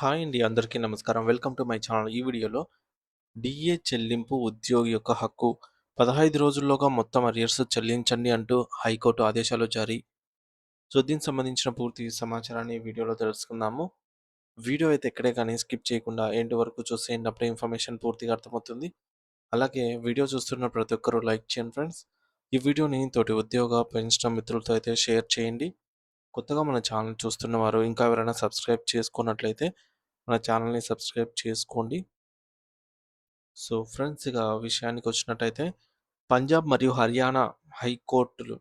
Hi అండి. అందరికీ నమస్కారం. Welcome to my channel. ఈ వీడియోలో డీఏ చెల్లింపు ఉద్యోగి యొక్క హక్కు. 15 రోజుల్లోగా మొత్తం అరియర్స్ చెల్లించండి అంటూ హైకోర్టు ఆదేశాలు జారీ. సో, దీనికి సంబంధించిన పూర్తి సమాచారాన్ని ఈ వీడియోలో తెలుసుకుందాము. వీడియో అయితే ఎక్కడే కానీ స్కిప్ చేయకుండా ఎండ్ వరకు చూసేయండి. అప్పుడే ఇన్ఫర్మేషన్ పూర్తిగా అర్థమవుతుంది. అలాగే వీడియో చూస్తున్న ప్రతి ఒక్కరూ లైక్ చేయండి ఫ్రెండ్స్. ఈ వీడియోని తోటి ఉద్యోగ, పెన్షన్ మిత్రులతో అయితే షేర్ చేయండి. కొత్తగా మన ఛానల్ చూస్తున్న వారు ఇంకా ఎవరైనా సబ్స్క్రైబ్ చేసుకున్నట్లయితే మన ఛానల్‌ని సబ్స్క్రైబ్ చేసుకోండి. సో, ఫ్రెండ్స్ ఇక విషయానికొచ్చినట్టయితే పంజాబ్ మరియు హర్యానా హైకోర్టులు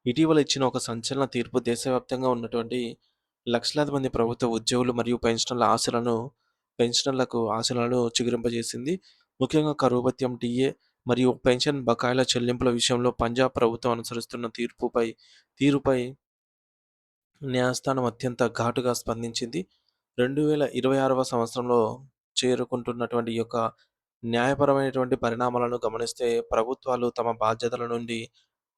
ఇటీవల ఇచ్చిన ఒక సంచలన తీర్పు దేశవ్యాప్తంగా ఉన్నటువంటి లక్షలాది మంది ప్రభుత్వ ఉద్యోగులు మరియు పెన్షనర్లకు ఆశలను చిగురింపజేసింది. ముఖ్యంగా కరువు భత్యం, డీఏ మరియు పెన్షన్ బకాయిల చెల్లింపుల విషయంలో పంజాబ్ ప్రభుత్వం అనుసరిస్తున్న తీరుపై న్యాయస్థానం అత్యంత ఘాటుగా స్పందించింది. 2026వ సంవత్సరంలో చేరుకుంటున్నటువంటి ఈ యొక్క న్యాయపరమైనటువంటి పరిణామాలను గమనిస్తే ప్రభుత్వాలు తమ బాధ్యతల నుండి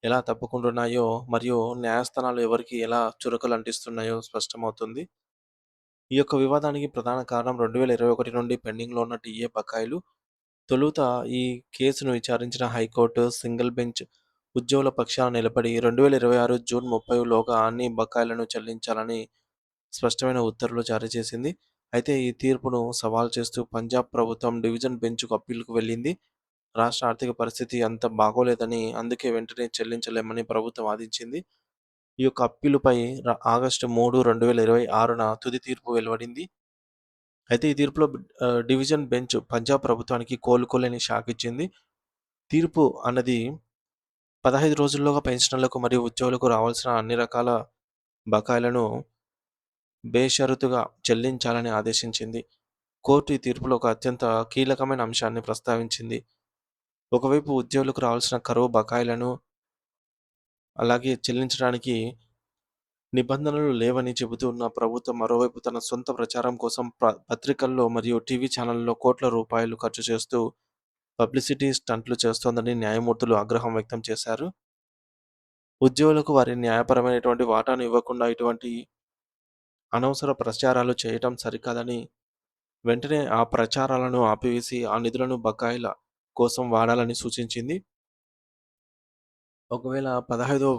ఎలా తప్పుకుంటున్నాయో మరియు న్యాయస్థానాలు ఎవరికి ఎలా చురకలు అంటిస్తున్నాయో స్పష్టమవుతుంది. ఈ యొక్క వివాదానికి ప్రధాన కారణం 2021 నుండి పెండింగ్‌లో ఉన్న టీఏ బకాయిలు. తొలుత ఈ కేసును విచారించిన హైకోర్టు సింగిల్ బెంచ్ ఉద్యోగుల పక్షాన నిలబడి 2026 జూన్ 30 లోగా అన్ని బకాయిలను చెల్లించాలని స్పష్టమైన ఉత్తర్వులు జారీ చేసింది. అయితే ఈ తీర్పును సవాల్ చేస్తూ పంజాబ్ ప్రభుత్వం డివిజన్ బెంచ్‌కు అప్పీలుకు వెళ్ళింది. రాష్ట్ర ఆర్థిక పరిస్థితి అంత బాగోలేదని, అందుకే వెంటనే చెల్లించలేమని ప్రభుత్వం వాదించింది. ఈ యొక్క అప్పీలుపై ఆగస్టు 3, 2026న తుది తీర్పు వెలువడింది. అయితే ఈ తీర్పులో డివిజన్ బెంచ్ పంజాబ్ ప్రభుత్వానికి కోలుకోలేని షాక్ ఇచ్చింది. తీర్పు అన్నది 15 రోజుల్లోగా పెన్షనర్లకు మరియు ఉద్యోగులకు రావాల్సిన అన్ని రకాల బకాయిలను బేషరతుగా చెల్లించాలని ఆదేశించింది. కోర్టు ఈ తీర్పులో ఒక అత్యంత కీలకమైన అంశాన్ని ప్రస్తావించింది. ఒకవైపు ఉద్యోగులకు రావాల్సిన కరువు బకాయిలను అలాగే చెల్లించడానికి నిబంధనలు లేవని చెబుతూ ఉన్న ప్రభుత్వం మరోవైపు తన సొంత ప్రచారం కోసం పత్రికల్లో మరియు టీవీ ఛానళ్లలో కోట్ల రూపాయలు ఖర్చు చేస్తూ పబ్లిసిటీ స్టంట్లు చేస్తోందని న్యాయమూర్తులు ఆగ్రహం వ్యక్తం చేశారు. ఉద్యోగులకు వారి న్యాయపరమైనటువంటి వాటాను ఇవ్వకుండా ఇటువంటి అనవసర ప్రచారాలు చేయటం సరికాదని, వెంటనే ఆ ప్రచారాలను ఆపివేసి ఆ నిధులను బకాయిల కోసం వాడాలని సూచించింది. ఒకవేళ 15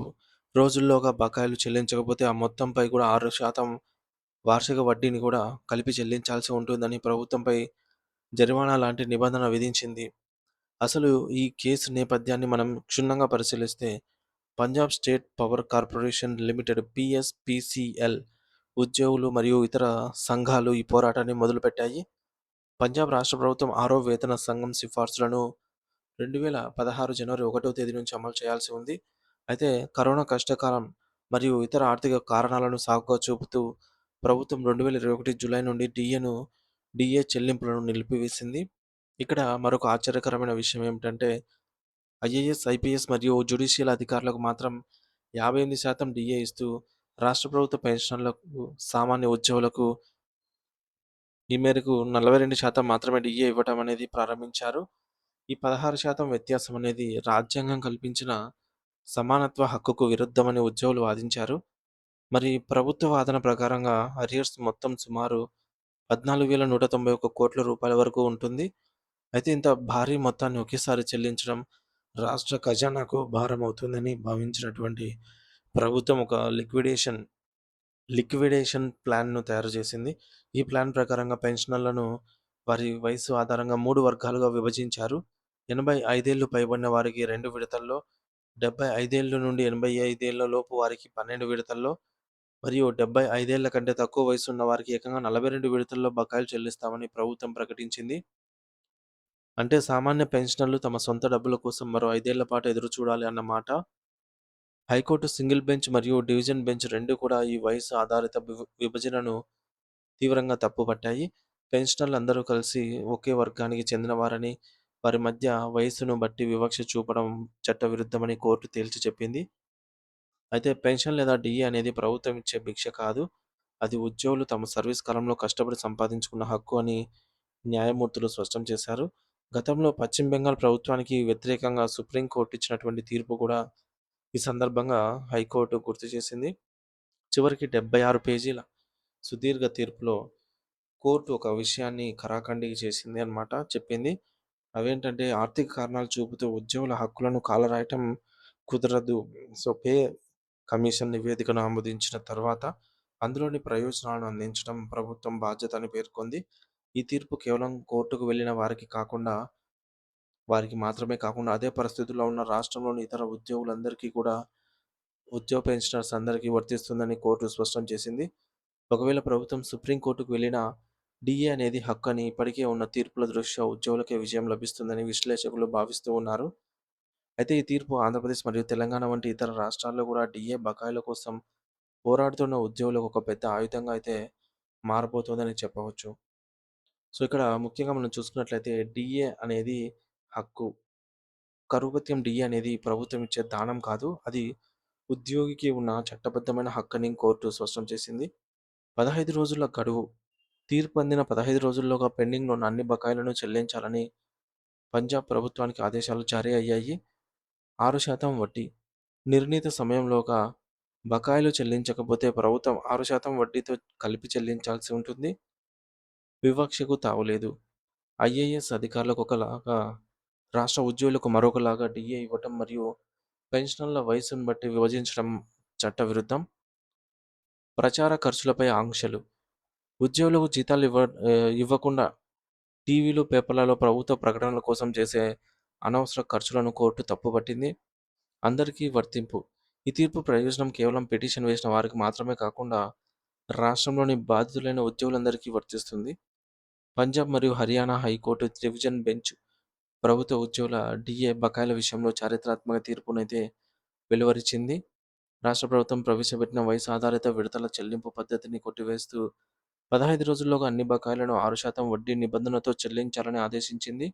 రోజుల్లోగా బకాయిలు చెల్లించకపోతే ఆ మొత్తంపై కూడా 6% వార్షిక వడ్డీని కూడా కలిపి చెల్లించాల్సి ఉంటుందని ప్రభుత్వంపై జరిమానా లాంటి నిబంధన విధించింది. అసలు ఈ కేసు నేపథ్యాన్ని మనం క్షుణ్ణంగా పరిశీలిస్తే Punjab state power corporation limited (PSPCL) ఉద్యోగులు మరియు ఇతర సంఘాలు ఈ పోరాటాన్ని మొదలుపెట్టాయి. పంజాబ్ రాష్ట్ర ప్రభుత్వం 6వ వేతన సంఘం సిఫార్సులను 2016 జనవరి 1వ తేదీ నుంచి అమలు చేయాల్సి ఉంది. అయితే కరోనా కష్టకాలం మరియు ఇతర ఆర్థిక కారణాలను సాకుగా చూపుతూ ప్రభుత్వం 2021 జూలై నుండి డీఏ చెల్లింపులను నిలిపివేసింది. ఇక్కడ మరొక ఆశ్చర్యకరమైన విషయం ఏమిటంటే ఐఏఎస్, ఐపీఎస్ మరియు జ్యుడిషియల్ అధికారులకు మాత్రం 58% డీఏ ఇస్తూ రాష్ట్ర ప్రభుత్వ పెన్షనర్లకు, సామాన్య ఉద్యోగులకు ఈ మేరకు 42% మాత్రమే డీఏ ఇవ్వటం అనేది ప్రారంభించారు. ఈ 16% వ్యత్యాసం అనేది రాజ్యాంగం కల్పించిన సమానత్వ హక్కుకు విరుద్ధమని ఉద్యోగులు వాదించారు. మరి ప్రభుత్వ వాదన ప్రకారంగా అరియర్స్ మొత్తం సుమారు 14,191 కోట్ల రూపాయల వరకు ఉంటుంది. అయితే ఇంత భారీ మొత్తాన్ని ఒకేసారి చెల్లించడం రాష్ట్ర ఖజానాకు భారమవుతుందని భావించినటువంటి ప్రభుత్వం ఒక లిక్విడేషన్ ప్లాన్‌ను తయారు చేసింది. ఈ ప్లాన్ ప్రకారంగా పెన్షనర్లను వారి వయస్సు ఆధారంగా 3 వర్గాలుగా విభజించారు. 85 ఏళ్లు పైబడిన వారికి 2 విడతల్లో, 75 ఏళ్ల నుండి 85 ఏళ్ల లోపు వారికి 12 విడతల్లో మరియు 75 ఏళ్ల కంటే తక్కువ వయసు ఉన్న వారికి ఏకంగా 42 విడతల్లో బకాయిలు చెల్లిస్తామని ప్రభుత్వం ప్రకటించింది. అంటే సామాన్య పెన్షనర్లు తమ సొంత డబ్బుల కోసం మరో 5 ఏళ్ల పాటు ఎదురుచూడాలి అన్నమాట. హైకోర్టు సింగిల్ బెంచ్ మరియు డివిజన్ బెంచ్ రెండూ కూడా ఈ వయసు ఆధారిత విభజనను తీవ్రంగా తప్పుపట్టాయి. పెన్షనర్లందరూ కలిసి ఒకే వర్గానికి చెందినవారని, వారి మధ్య వయస్సును బట్టి వివక్ష చూపడం చట్టవిరుద్ధమని కోర్టు తేల్చి చెప్పింది. అయితే పెన్షన్ లేదా డీఏ అనేది ప్రభుత్వం ఇచ్చే భిక్ష కాదు. అది ఉద్యోగులు తమ సర్వీస్ కాలంలో కష్టపడి సంపాదించుకున్న హక్కు అని న్యాయమూర్తులు స్పష్టం చేశారు. గతంలో పశ్చిమ బెంగాల్ ప్రభుత్వానికి వ్యతిరేకంగా సుప్రీం కోర్టు ఇచ్చినటువంటి తీర్పు కూడా ఈ సందర్భంగా హైకోర్టు గుర్తు చేసింది. చివరికి 76 పేజీల సుదీర్ఘ తీర్పులో కోర్ట్ ఒక విషయాన్ని ఖరాఖండిగా చేసింది అన్నమాట. చెప్పింది. అవేంటంటే ఆర్థిక కారణాలు చూపుతూ ఉద్యోగుల హక్కులను కాలరాయటం కుదరదు. సో, పే కమిషన్ నివేదికను ఆమోదించిన తర్వాత అందులోని ప్రయోజనాలను అందించడం ప్రభుత్వం బాధ్యత అని పేర్కొంది. ఈ తీర్పు కేవలం కోర్టుకు వెళ్ళిన వారికి మాత్రమే కాకుండా అదే పరిస్థితుల్లో ఉన్న రాష్ట్రంలోని ఇతర ఉద్యోగులందరికీ కూడా ఉద్యోగ పెన్షనర్స్ అందరికీ వర్తిస్తుందని కోర్టు స్పష్టం చేసింది. ఒకవేళ ప్రభుత్వం సుప్రీం కోర్టుకు వెళ్ళినా డీఏ అనేది హక్కని ఇప్పటికే ఉన్న తీర్పుల దృష్ట్యా ఉద్యోగులకే విజయం లభిస్తుందని విశ్లేషకులు భావిస్తూ ఉన్నారు. అయితే ఈ తీర్పు ఆంధ్రప్రదేశ్ మరియు తెలంగాణ వంటి ఇతర రాష్ట్రాల్లో కూడా డీఏ బకాయిల కోసం పోరాడుతున్న ఉద్యోగులకు ఒక పెద్ద ఆయుధంగా అయితే మారబోతోందని చెప్పవచ్చు. సో, ఇక్కడ ముఖ్యంగా మనం చూసుకున్నట్లయితే డీఏ అనేది హక్కు. కరువు భత్యం డీఏ అనేది ప్రభుత్వం ఇచ్చే దానం కాదు. అది ఉద్యోగికి ఉన్న చట్టబద్ధమైన హక్కని కోర్టు స్పష్టం చేసింది. 15 రోజుల గడువు. తీర్పు అందిన 15 రోజుల్లోగా పెండింగ్‌లో ఉన్న అన్ని బకాయిలను చెల్లించాలని పంజాబ్ ప్రభుత్వానికి ఆదేశాలు జారీ అయ్యాయి. 6% వడ్డీ. నిర్ణీత సమయంలోగా బకాయిలు చెల్లించకపోతే ప్రభుత్వం 6% వడ్డీతో కలిపి చెల్లించాల్సి ఉంటుంది. వివక్షకు తావులేదు. ఐఏఎస్ అధికారులకు ఒకలాగా, రాష్ట్ర ఉద్యోగులకు మరొకలాగా డీఏ ఇవ్వటం మరియు పెన్షనర్ల వయస్సును బట్టి విభజించడం చట్టవిరుద్ధం. ప్రచార ఖర్చులపై ఆంక్షలు. ఉద్యోగులకు జీతాలు ఇవ్వకుండా టీవీలు, పేపర్లలో ప్రభుత్వ ప్రకటనల కోసం చేసే అనవసర ఖర్చులను కోర్టు తప్పుపట్టింది. అందరికీ వర్తింపు. ఈ తీర్పు ప్రయోజనం కేవలం పిటిషన్ వేసిన వారికి మాత్రమే కాకుండా రాష్ట్రంలోని బాధితులైన ఉద్యోగులందరికీ వర్తిస్తుంది. పంజాబ్ మరియు హర్యానా హైకోర్టు డివిజన్ బెంచ్ ప్రభుత్వ ఉద్యోగుల డీఏ బకాయిల విషయంలో చారిత్రాత్మక తీర్పునైతే వెలువరించింది. రాష్ట్ర ప్రభుత్వం ప్రవేశపెట్టిన వయసు ఆధారిత విడతల చెల్లింపు పద్ధతిని కొట్టివేస్తూ 15 రోజుల్లోగా అన్ని బకాయిలను 6% వడ్డీ నిబంధనతో చెల్లించాలని ఆదేశించింది.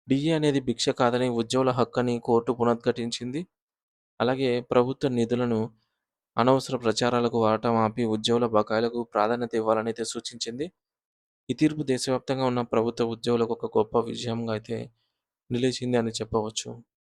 డీఏ అనేది భిక్ష కాదని, ఉద్యోగుల హక్కని కోర్టు పునరుద్ఘాటించింది. అలాగే ప్రభుత్వ నిధులను అనవసర ప్రచారాలకు వాడటం ఆపి ఉద్యోగుల బకాయిలకు ప్రాధాన్యత ఇవ్వాలని అయితే సూచించింది. ఈ తీర్పు దేశవ్యాప్తంగా ఉన్న ప్రభుత్వ ఉద్యోగులకు ఒక గొప్ప విజయంగా అయితే నిలిచింది అని చెప్పవచ్చు.